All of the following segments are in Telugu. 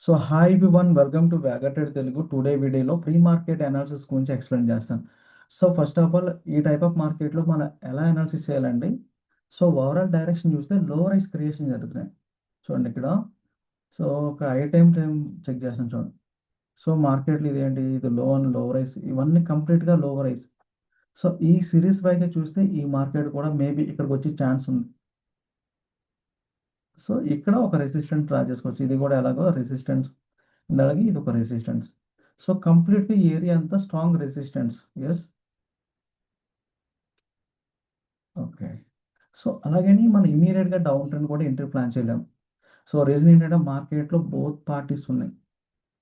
So hi everyone, welcome to వ్యాగటెడ్ తెలుగు. టుడే వీడియోలో ప్రీ మార్కెట్ అనాలిసిస్ గురించి ఎక్స్ప్లెయిన్ చేస్తాను. సో ఫస్ట్ ఆఫ్ ఆల్ ఈ టైప్ ఆఫ్ మార్కెట్లో మనం ఎలా అనాలిసిస్ చేయాలండి? సో ఓవరాల్ డైరెక్షన్ చూస్తే లో రైస్ క్రియేషన్ జరుగుతున్నాయి. చూడండి ఇక్కడ. సో ఒక టైం చెక్ చేస్తాను చూడండి. సో మార్కెట్లో ఇదేంటి, ఇది లో అండ్ లో రైస్, ఇవన్నీ కంప్లీట్గా లో రైస్. సో ఈ సిరీస్ వైగా చూస్తే ఈ మార్కెట్ కూడా మేబీ ఇక్కడికి వచ్చే ఛాన్స్ ఉంది. సో ఇక్కడ ఒక రెసిస్టెంట్ డ్రా చేసుకోవచ్చు. ఇది కూడా ఎలాగో రెసిస్టెన్స్, అలాగే ఇది ఒక రెసిస్టెన్స్. సో కంప్లీట్గా ఈ ఏరియా అంతా strong resistance. Yes, okay. So అలాగని మనం ఇమీడియట్గా డౌన్ ట్రెండ్ కూడా ఎంట్రీ ప్లాన్ చేయలేము. సో రీజన్ ఏంటంటే మార్కెట్లో బోత్ పార్టీస్ ఉన్నాయి.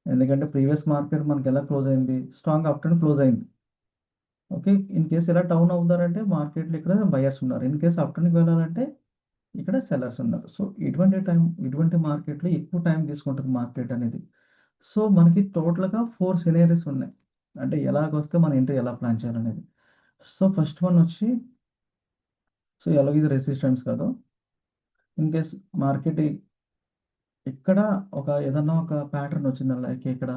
ఎందుకంటే ప్రీవియస్ మార్కెట్ మనకి ఎలా క్లోజ్ అయింది, స్ట్రాంగ్ అప్ ట్రెండ్ క్లోజ్ అయింది. ఓకే, ఇన్ కేసు ఇలా డౌన్ అవుతారంటే మార్కెట్లో ఇక్కడ బయర్స్ ఉన్నారు, ఇన్ కేసు అప్ ట్రెండ్కి వెళ్ళాలంటే ఇక్కడ సెల్లర్స్ ఉన్నారు. సో ఇటువంటి మార్కెట్లో ఎక్కువ టైం తీసుకుంటుంది మార్కెట్ అనేది. సో మనకి టోటల్గా 4 సినారీస్ ఉన్నాయి. అంటే ఎలాగొస్తే మన ఎంట్రీ ఎలా ప్లాన్ చేయాలనేది. సో ఫస్ట్ వన్ వచ్చి, సో ఎలాగో ఇది రెసిస్టెన్స్ కాదు. ఇన్ కేస్ మార్కెట్ ఇక్కడ ఏదన్నా ఒక ప్యాటర్న్ వచ్చింది, లైక్ ఇక్కడ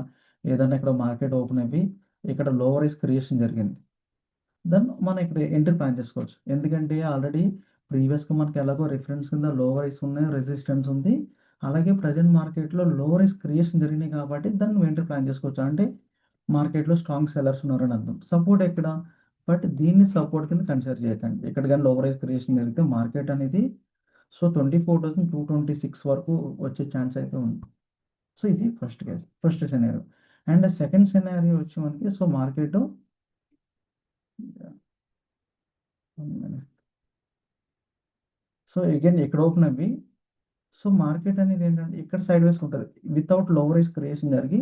ఏదన్నా ఇక్కడ మార్కెట్ ఓపెన్ అయ్యి ఇక్కడ లోవర్ రైస్ క్రియేషన్ జరిగింది, దెన్ మనం ఇక్కడ ఎంట్రీ ప్లాన్ చేసుకోవచ్చు. ఎందుకంటే ఆల్రెడీ ప్రీవియస్గా మనకి ఎలాగో రిఫరెన్స్ కింద లోవర్ రైస్ ఉన్నాయి, రెసిస్టెన్స్ ఉంది. అలాగే ప్రజెంట్ మార్కెట్లో లోవర్ రైస్ క్రియేషన్ జరిగినాయి కాబట్టి దాన్ని నువ్వు ఎంట్రీ ప్లాన్ చేసుకోవచ్చు. అంటే మార్కెట్లో స్ట్రాంగ్ సెల్లర్స్ ఉన్నారని అర్థం. సపోర్ట్ ఎక్కడ, బట్ దీన్ని సపోర్ట్ కింద కన్సిడర్ చేయకండి. ఇక్కడ కానీ లోవర్ రైస్ క్రియేషన్ జరిగితే మార్కెట్ అనేది సో 24,226 వరకు వచ్చే ఛాన్స్ అయితే ఉంది. సో ఇది first case, first scenario. And second scenario వచ్చి మనకి, సో మార్కెట్ సో అగైన్ ఎక్కడ ఓపెన్ అవ్వి, సో మార్కెట్ అనేది ఏంటంటే ఇక్కడ సైడ్ వేస్ ఉంటుంది. వితౌట్ లోవర్ రైస్ క్రియేషన్ జరిగి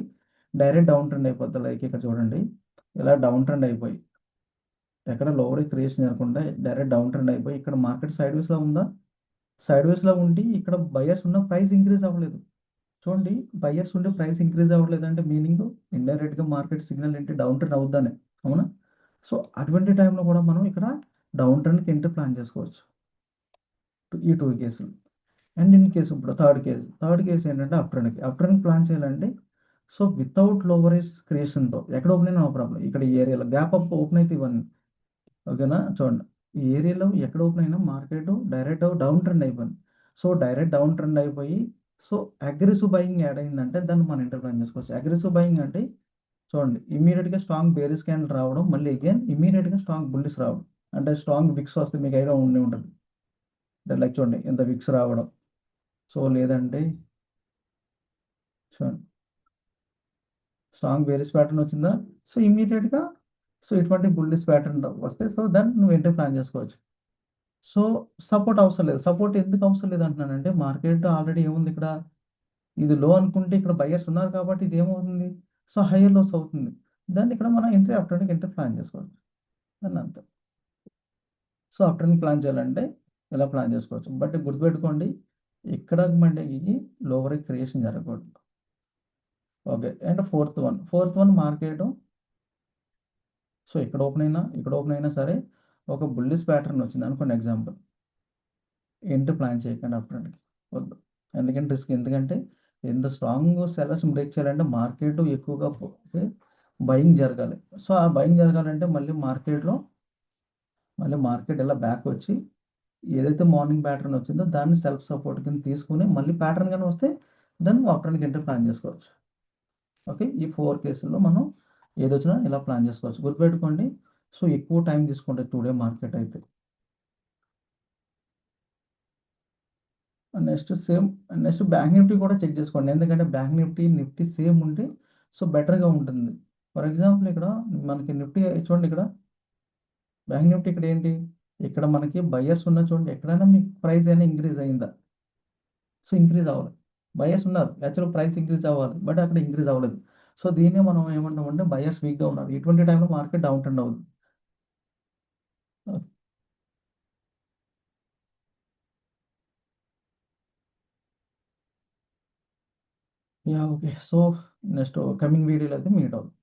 డైరెక్ట్ డౌన్ ట్రెండ్ అయిపోద్ది. లైక్ ఇక్కడ చూడండి, ఇలా డౌన్ ట్రెండ్ అయిపోయి ఎక్కడ లోవర్ రైస్ క్రియేషన్ జరగకుండా డైరెక్ట్ డౌన్ ట్రెండ్ అయిపోయి ఇక్కడ మార్కెట్ సైడ్ వేస్లో ఉందా, సైడ్ వేస్లో ఉండి ఇక్కడ బయర్స్ ఉన్న ప్రైస్ ఇంక్రీజ్ అవ్వలేదు. చూడండి, బయర్స్ ఉండే ప్రైస్ ఇంక్రీజ్ అవ్వలేదు అంటే మీనింగ్ ఇండైరెక్ట్గా మార్కెట్ సిగ్నల్ ఏంటి, డౌన్ ట్రెండ్ అవుద్దానే, అవునా? సో అటువంటి టైంలో కూడా మనం ఇక్కడ డౌన్ ట్రెండ్కి ఎంట్రీ ప్లాన్ చేసుకోవచ్చు. ఈ 2 కేసులు. అండ్ ఇన్ కేసు ఇప్పుడు థర్డ్ కేసు ఏంటంటే అప్ ట్రెండ్కి ప్లాన్ చేయాలంటే, సో వితౌట్ లోవరేజ్ క్రియేషన్తో ఎక్కడ ఓపెన్ అయినా నో ప్రాబ్లం. ఇక్కడ ఈ ఏరియాలో గ్యాప్ అప్ ఓపెన్ అయితే ఇవన్నీ ఓకేనా. చూడండి, ఈ ఏరియాలో ఎక్కడ ఓపెన్ అయినా మార్కెట్ డైరెక్ట్ డౌన్ ట్రెండ్ అయిపోయింది. సో డైరెక్ట్ డౌన్ ట్రెండ్ అయిపోయి సో అగ్రెసివ్ బయింగ్ యాడ్ అయిందంటే దాన్ని మనం ఎంటర్ ప్లాన్ చేసుకోవచ్చు. అగ్రెసివ్ బయింగ్ అంటే చూడండి, ఇమీడియట్గా స్ట్రాంగ్ బేరిస్ క్యాండిల్ రావడం, మళ్ళీ అగైన్ ఇమీడియట్గా స్ట్రాంగ్ బుల్లిస్ రావడం. అంటే స్ట్రాంగ్ విక్స్ వస్తే మీకు ఐడియా ఉండి ఉంటుంది. అంటే లైక్ చూడండి, ఇంత విక్స్ రావడం. సో లేదంటే చూడండి, స్ట్రాంగ్ బేరిస్ ప్యాటర్న్ వచ్చిందా, సో ఇమీడియట్గా సో ఇటువంటి బుల్లిస్ ప్యాటర్న్ వస్తే సో దాన్ని నువ్వు ఎంట్రీ ప్లాన్ చేసుకోవచ్చు. సో సపోర్ట్ అవసరం లేదు. సపోర్ట్ ఎందుకు అవసరం లేదు అంటున్నానంటే మార్కెట్ ఆల్రెడీ ఏముంది ఇక్కడ, ఇది లో అనుకుంటే ఇక్కడ బయర్స్ ఉన్నారు కాబట్టి ఇది ఏమవుతుంది, సో హైయర్ లోస్ అవుతుంది. దాన్ని ఇక్కడ మనం ఎంట్రీ ఆఫ్టర్కి ఎంట్రీ ప్లాన్ చేసుకోవచ్చు అని అంతే. సో ఆఫ్టర్ని ప్లాన్ చేయాలంటే ఇలా ప్లాన్ చేసుకోవచ్చు. బట్ గుర్తుపెట్టుకోండి, ఇక్కడ మనకి లోవర్ క్రియేషన్ జరగకూడదు. Okay. And fourth one market, so ఇక్కడ ఓపెన్ అయినా సరే ఒక బుల్లిష్ ప్యాటర్న్ వచ్చింది అనుకోండి, ఎగ్జాంపుల్, ఎంట్రీ ప్లాన్ చేయకండి అప్పుడంటే, వద్దు. ఎందుకంటే రిస్క్. ఎందుకంటే ఎంత స్ట్రాంగ్ సెల్లర్స్ బ్రేక్ చేయాలంటే మార్కెట్ ఎక్కువగా బయింగ్ జరగాలి. సో ఆ బయింగ్ జరగాలంటే మళ్ళీ మార్కెట్ ఇలా బ్యాక్ వచ్చి ఏదైతే మార్నింగ్ ప్యాటర్న్ వచ్చిందో దాన్ని సెల్ఫ్ సపోర్ట్ కింద తీసుకుని మళ్ళీ ప్యాటర్న్ కానీ వస్తే దాన్ని ఆఫ్టర్కి ఎంట్రీ ప్లాన్ చేసుకోవచ్చు. ఓకే, ఈ 4 కేసుల్లో మనం ఏదొచ్చినా ఇలా ప్లాన్ చేసుకోవచ్చు. గుర్తుపెట్టుకోండి, సో ఎక్కువ టైం తీసుకుంటుంది టుడే మార్కెట్ అయితే. నెక్స్ట్ బ్యాంక్ నిఫ్టీ కూడా చెక్ చేసుకోండి. ఎందుకంటే బ్యాంక్ నిఫ్టీ సేమ్ ఉంటే సో బెటర్గా ఉంటుంది. ఫర్ ఎగ్జాంపుల్ ఇక్కడ మనకి నిఫ్టీ చూడండి, ఇక్కడ బ్యాంక్ నిఫ్టీ ఇక్కడ ఏంటి, ఇక్కడ మనకి బయర్స్ ఉన్న చూడండి, ఎక్కడైనా మీకు ప్రైస్ అయినా ఇంక్రీజ్ అయిందా, సో ఇంక్రీజ్ అవ్వాలి. బయర్స్ ఉన్నారు, యాక్చువల్ ప్రైస్ ఇంక్రీజ్ అవ్వాలి, బట్ అక్కడ ఇంక్రీజ్ అవ్వలేదు. సో దీన్నే మనం ఏమంటామంటే బయర్స్ వీక్గా ఉన్నారు. ఇటువంటి టైంలో మార్కెట్ డౌన్ ట్రెండ్ అవుతుంది. Yeah, okay. So next coming వీడియోలో అయితే మీట్ అవుతుంది.